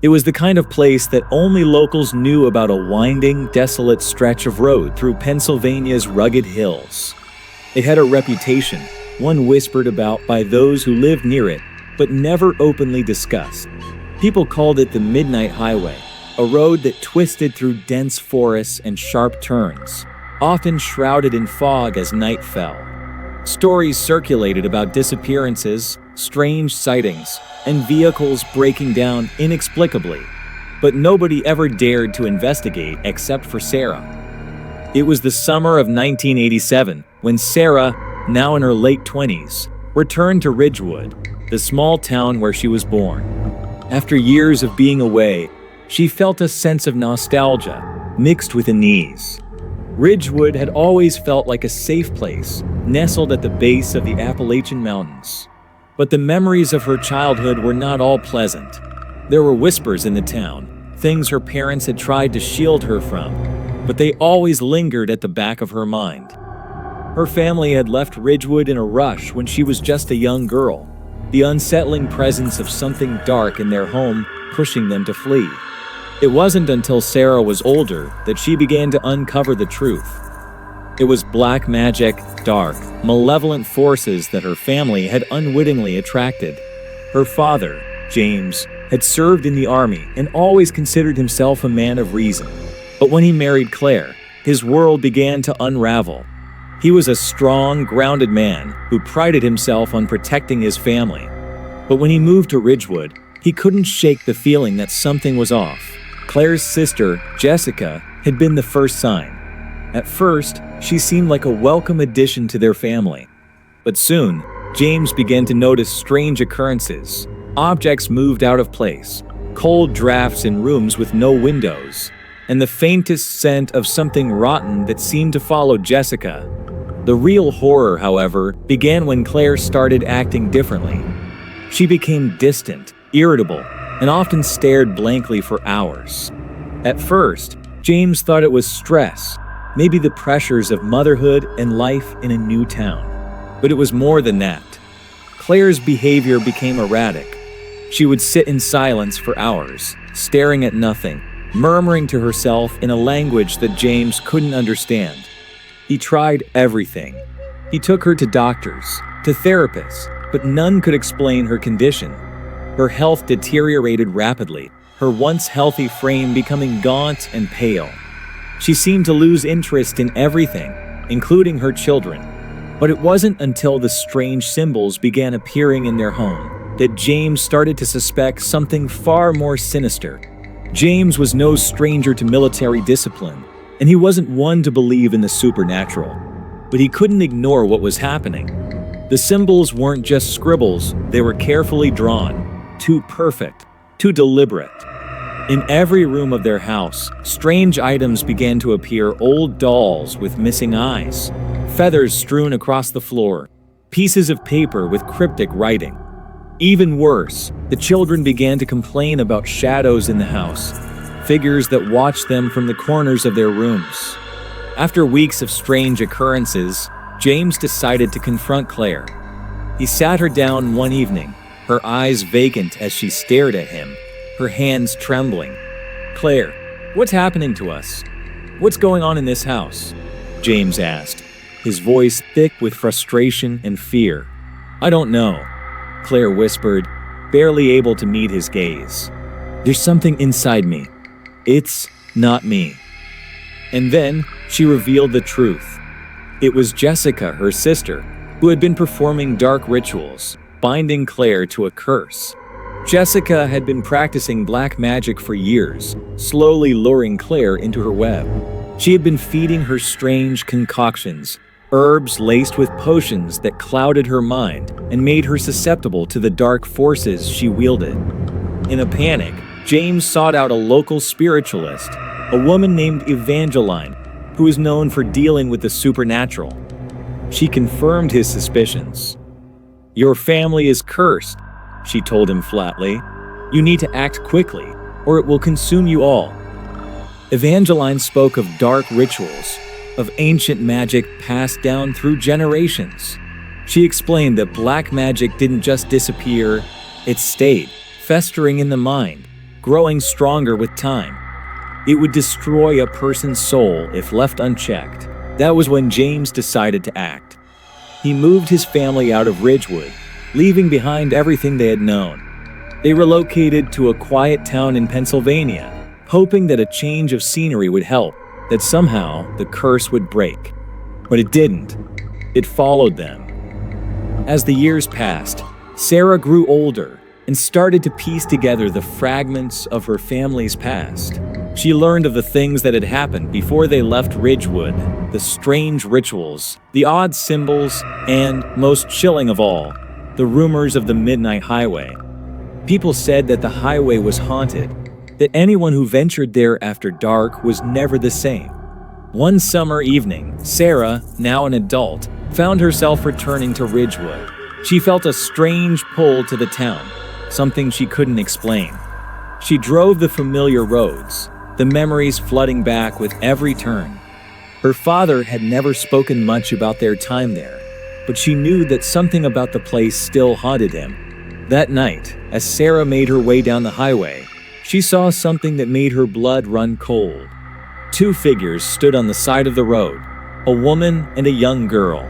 It was the kind of place that only locals knew about, a winding, desolate stretch of road through Pennsylvania's rugged hills. It had a reputation, one whispered about by those who lived near it, but never openly discussed. People called it the Midnight Highway, a road that twisted through dense forests and sharp turns, often shrouded in fog as night fell. Stories circulated about disappearances, strange sightings, and vehicles breaking down inexplicably, but nobody ever dared to investigate except for Sarah. It was the summer of 1987 when Sarah, now in her late 20s, returned to Ridgewood, the small town where she was born. After years of being away, she felt a sense of nostalgia mixed with unease. Ridgewood had always felt like a safe place, nestled at the base of the Appalachian Mountains. But the memories of her childhood were not all pleasant. There were whispers in the town, things her parents had tried to shield her from, but they always lingered at the back of her mind. Her family had left Ridgewood in a rush when she was just a young girl, the unsettling presence of something dark in their home pushing them to flee. It wasn't until Sarah was older that she began to uncover the truth. It was black magic, dark, malevolent forces that her family had unwittingly attracted. Her father, James, had served in the army and always considered himself a man of reason. But when he married Claire, his world began to unravel. He was a strong, grounded man who prided himself on protecting his family. But when he moved to Ridgewood, he couldn't shake the feeling that something was off. Claire's sister, Jessica, had been the first sign. At first, she seemed like a welcome addition to their family. But soon, James began to notice strange occurrences. Objects moved out of place, cold drafts in rooms with no windows, and the faintest scent of something rotten that seemed to follow Jessica. The real horror, however, began when Claire started acting differently. She became distant, irritable, and often stared blankly for hours. At first, James thought it was stress, maybe the pressures of motherhood and life in a new town. But it was more than that. Claire's behavior became erratic. She would sit in silence for hours, staring at nothing, murmuring to herself in a language that James couldn't understand. He tried everything. He took her to doctors, to therapists, but none could explain her condition. Her health deteriorated rapidly, her once healthy frame becoming gaunt and pale. She seemed to lose interest in everything, including her children. But it wasn't until the strange symbols began appearing in their home that James started to suspect something far more sinister. James was no stranger to military discipline, and he wasn't one to believe in the supernatural. But he couldn't ignore what was happening. The symbols weren't just scribbles, they were carefully drawn, too perfect, too deliberate. In every room of their house, strange items began to appear: old dolls with missing eyes, feathers strewn across the floor, pieces of paper with cryptic writing. Even worse, the children began to complain about shadows in the house, figures that watched them from the corners of their rooms. After weeks of strange occurrences, James decided to confront Claire. He sat her down one evening, her eyes vacant as she stared at him, her hands trembling. "Claire, what's happening to us? What's going on in this house?" James asked, his voice thick with frustration and fear. "I don't know," Claire whispered, barely able to meet his gaze. "There's something inside me. It's not me." And then she revealed the truth. It was Jessica, her sister, who had been performing dark rituals, binding Claire to a curse. Jessica had been practicing black magic for years, slowly luring Claire into her web. She had been feeding her strange concoctions, herbs laced with potions that clouded her mind and made her susceptible to the dark forces she wielded. In a panic, James sought out a local spiritualist, a woman named Evangeline, who was known for dealing with the supernatural. She confirmed his suspicions. "Your family is cursed," she told him flatly. "You need to act quickly, or it will consume you all." Evangeline spoke of dark rituals, of ancient magic passed down through generations. She explained that black magic didn't just disappear, it stayed, festering in the mind, growing stronger with time. It would destroy a person's soul if left unchecked. That was when James decided to act. He moved his family out of Ridgewood, leaving behind everything they had known. They relocated to a quiet town in Pennsylvania, hoping that a change of scenery would help, that somehow the curse would break. But it didn't. It followed them. As the years passed, Sarah grew older and started to piece together the fragments of her family's past. She learned of the things that had happened before they left Ridgewood, the strange rituals, the odd symbols, and, most chilling of all, the rumors of the Midnight Highway. People said that the highway was haunted, that anyone who ventured there after dark was never the same. One summer evening, Sarah, now an adult, found herself returning to Ridgewood. She felt a strange pull to the town, something she couldn't explain. She drove the familiar roads, the memories flooding back with every turn. Her father had never spoken much about their time there, but she knew that something about the place still haunted him. That night, as Sarah made her way down the highway, she saw something that made her blood run cold. Two figures stood on the side of the road, a woman and a young girl.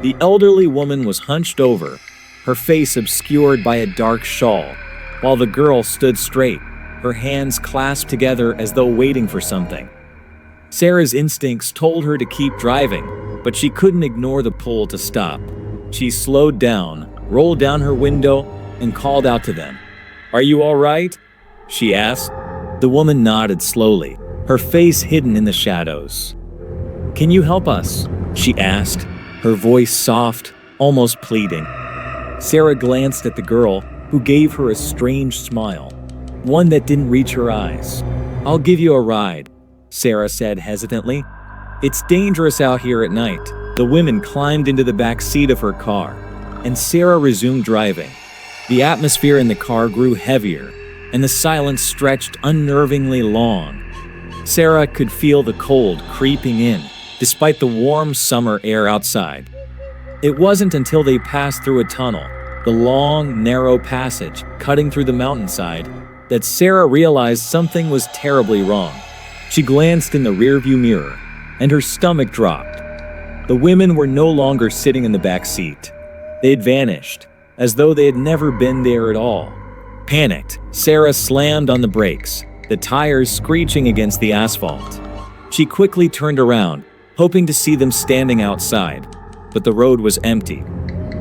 The elderly woman was hunched over, her face obscured by a dark shawl, while the girl stood straight, her hands clasped together as though waiting for something. Sarah's instincts told her to keep driving, but she couldn't ignore the pull to stop. She slowed down, rolled down her window, and called out to them. "Are you all right?" she asked. The woman nodded slowly, her face hidden in the shadows. "Can you help us?" she asked, her voice soft, almost pleading. Sarah glanced at the girl, who gave her a strange smile, one that didn't reach her eyes. "I'll give you a ride," Sarah said hesitantly. "It's dangerous out here at night." The women climbed into the back seat of her car, and Sarah resumed driving. The atmosphere in the car grew heavier, and the silence stretched unnervingly long. Sarah could feel the cold creeping in, despite the warm summer air outside. It wasn't until they passed through a tunnel, the long, narrow passage cutting through the mountainside, that Sarah realized something was terribly wrong. She glanced in the rearview mirror, and her stomach dropped. The women were no longer sitting in the back seat. They had vanished, as though they had never been there at all. Panicked, Sarah slammed on the brakes, the tires screeching against the asphalt. She quickly turned around, hoping to see them standing outside, but the road was empty.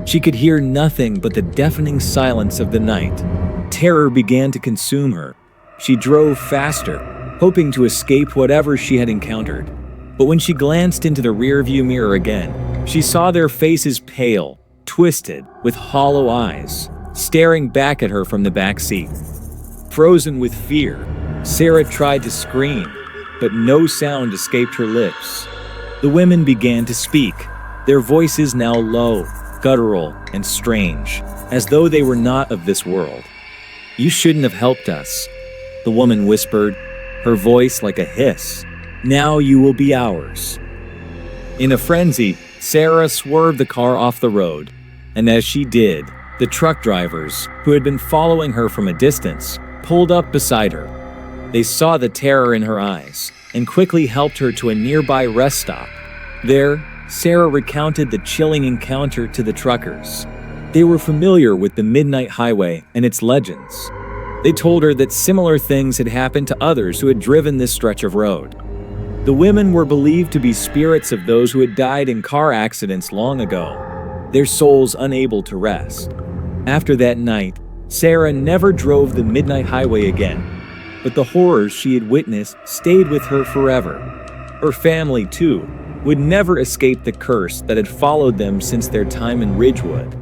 She could hear nothing but the deafening silence of the night. Terror began to consume her. She drove faster, hoping to escape whatever she had encountered. But when she glanced into the rearview mirror again, she saw their faces pale, twisted, with hollow eyes, staring back at her from the back seat. Frozen with fear, Sarah tried to scream, but no sound escaped her lips. The women began to speak, their voices now low, guttural, and strange, as though they were not of this world. "You shouldn't have helped us," the woman whispered, her voice like a hiss. "Now you will be ours." In a frenzy, Sarah swerved the car off the road, and as she did, the truck drivers, who had been following her from a distance, pulled up beside her. They saw the terror in her eyes and quickly helped her to a nearby rest stop. There, Sarah recounted the chilling encounter to the truckers. They were familiar with the Midnight Highway and its legends. They told her that similar things had happened to others who had driven this stretch of road. The women were believed to be spirits of those who had died in car accidents long ago, their souls unable to rest. After that night, Sarah never drove the Midnight Highway again, but the horrors she had witnessed stayed with her forever. Her family, too, would never escape the curse that had followed them since their time in Ridgewood.